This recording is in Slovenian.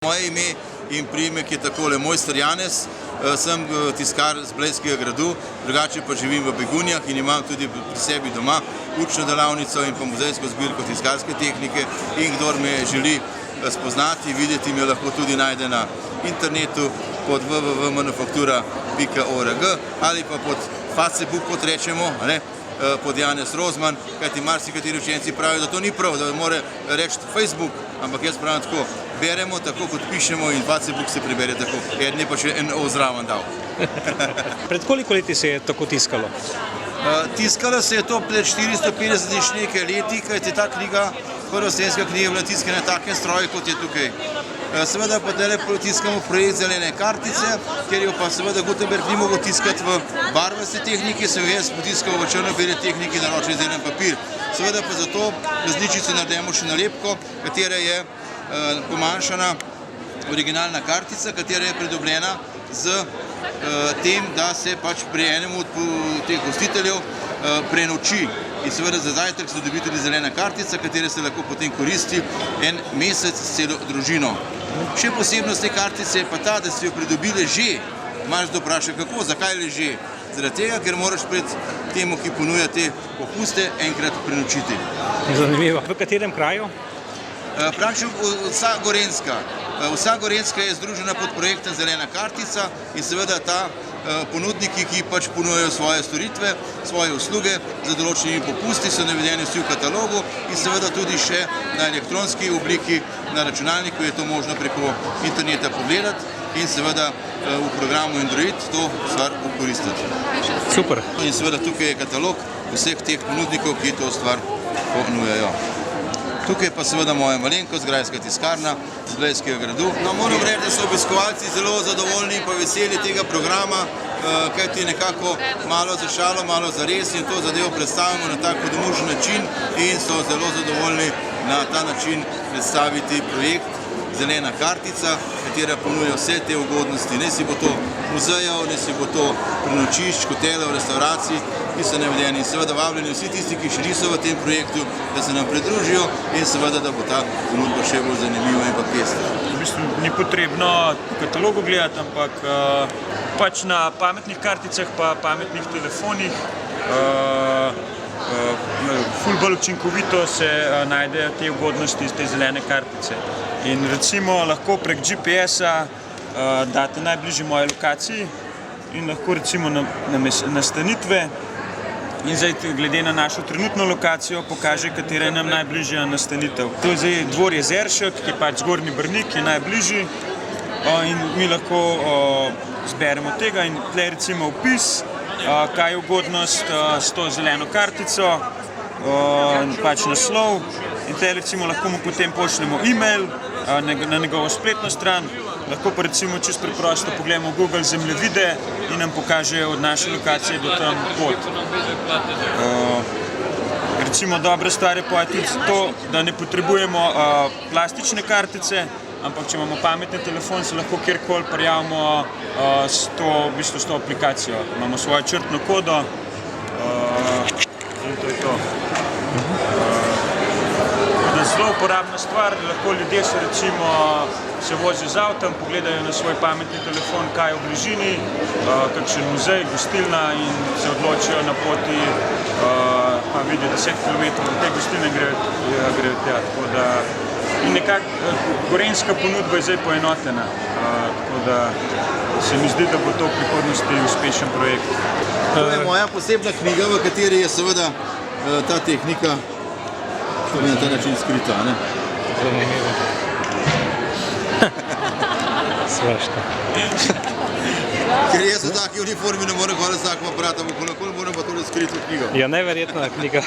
Moje ime in priimek je takole Mojster Janez, sem tiskar z Blejskega gradu, drugače pa živim v Begunjah in imam tudi pri sebi doma učno delavnico in pa muzejsko zbirko tiskarske tehnike in kdor me želi spoznati, videti me lahko tudi najde na internetu pod www.manufaktura.org ali pa pod Facebook, kot rečemo, pod Janez Rozman, kajti marsikateri učenci pravijo, da to ni prav, da mora reči Facebook, ampak jaz pravim tako, beremo tako, kot pišemo in Facebook se prebere tako, eden je pa še NO zraven dal. Pred koliko leti se je tako tiskalo? Tiskalo se je to pred 450 nekaj leti, kajti ta knjiga, prva slovenska knjiga je bila tiskana na takem stroju, kot je tukaj. Seveda pa tele tiskamo projekt zelene kartice, ker jo pa seveda Gutenberg ni mogel tiskati v barvaste tehniki, se jo jaz potiskal v črno-bele tehniki na ročni zelen papir. Seveda pa zato različico naredimo še nalepko, katera je pomanjšana originalna kartica, katera je pridobljena z tem, da se pač pri enem od teh gostiteljev prenoči. In seveda za zajtrk se dobi tudi zelena kartica, katera se lahko potem koristi en mesec s celo družino. Še posebnost te kartice je pa ta, da si jo pridobili že. Imaš da vpraša, kako, zakaj leže? Zaradi tega, ker moraš pred temu, ki ponuja te popuste, enkrat prenočiti. Zanimivo. V katerem kraju? Praktično vsa Gorenjska. Vsa Gorenjska je združena pod projektom Zelena kartica in seveda ta ponudniki, ki pač ponujajo svoje storitve, svoje usluge za določenimi popusti, so navedeni vsi v katalogu in seveda tudi še na elektronski obliki na računalniku je to možno preko interneta pogledati in seveda v programu Android to stvar ukoristiti. Super. In seveda tukaj je katalog vseh teh ponudnikov, ki to stvar ponujajo. Tukaj pa seveda moja malenkost, Grajska tiskarna z Blejskega gradu. Moram reči, da so obiskovalci zelo zadovoljni in pa veseli tega programa, kajti nekako malo za šalo, malo za res in to zadevo predstavimo na tak domužen način in so zelo zadovoljni na ta način predstaviti projekt Zelena kartica, katera ponuja vse te ugodnosti. Ne si bo to muzejev, ne si bo to prenočišč, hotelov, restauracij, ki so navedeni in seveda vabljeni vsi tisti, ki še niso v tem projektu, da se nam pridružijo in seveda, da bo ta ponudba še bolj zanimiva in pa pestra. V bistvu ni potrebno v katalogu gledati, ampak pač na pametnih karticah pa pametnih telefonih ful bolj učinkovito se najdejo te ugodnosti iz te zelene kartice. In recimo lahko prek GPS-a date najbližji moje lokaciji in lahko recimo nastanitve in zdaj glede na našo trenutno lokacijo pokaže, katera je nam najbližja nastanitev. To je zdaj Dvor Jezeršek, ki je pač Zgornji Brnik, ki je najbližji in mi lahko zberemo tega in tle recimo opis, kaj je ugodnost s to zeleno kartico, pač naslov in tle recimo lahko mu potem pošljemo e-mail na njegovo spletno stran, lahko pa recimo čisto preprosto pogledamo Google zemljevide in nam pokaže od naše lokacije do tam pot. Recimo dobra stvar je pa tudi to, da ne potrebujemo plastične kartice, ampak če imamo pametni telefon, se lahko kjerkoli prijavimo s to aplikacijo. Imamo svojo črtno kodo in to je to. Zelo uporabna stvar, lahko ljudje se vozijo z avtom, pogledajo na svoj pametni telefon, kaj je v bližini, kakšen muzej, gostilna in se odločijo na poti, pa vidijo 10 km od te gostilne grejo tja. In nekako gorenjska ponudba je zdaj poenotena, tako da se mi zdi, da bo to v prihodnosti uspešen projekt. To je moja posebna knjiga, v kateri je seveda ta tehnika na ta način skrita, ne? Zanimivo. Svašta. Ker jaz v taki uniformi ne morem hoditi z takim aparatom, okoli moram pa tole skrito knjigo. Ja, neverjetna knjiga.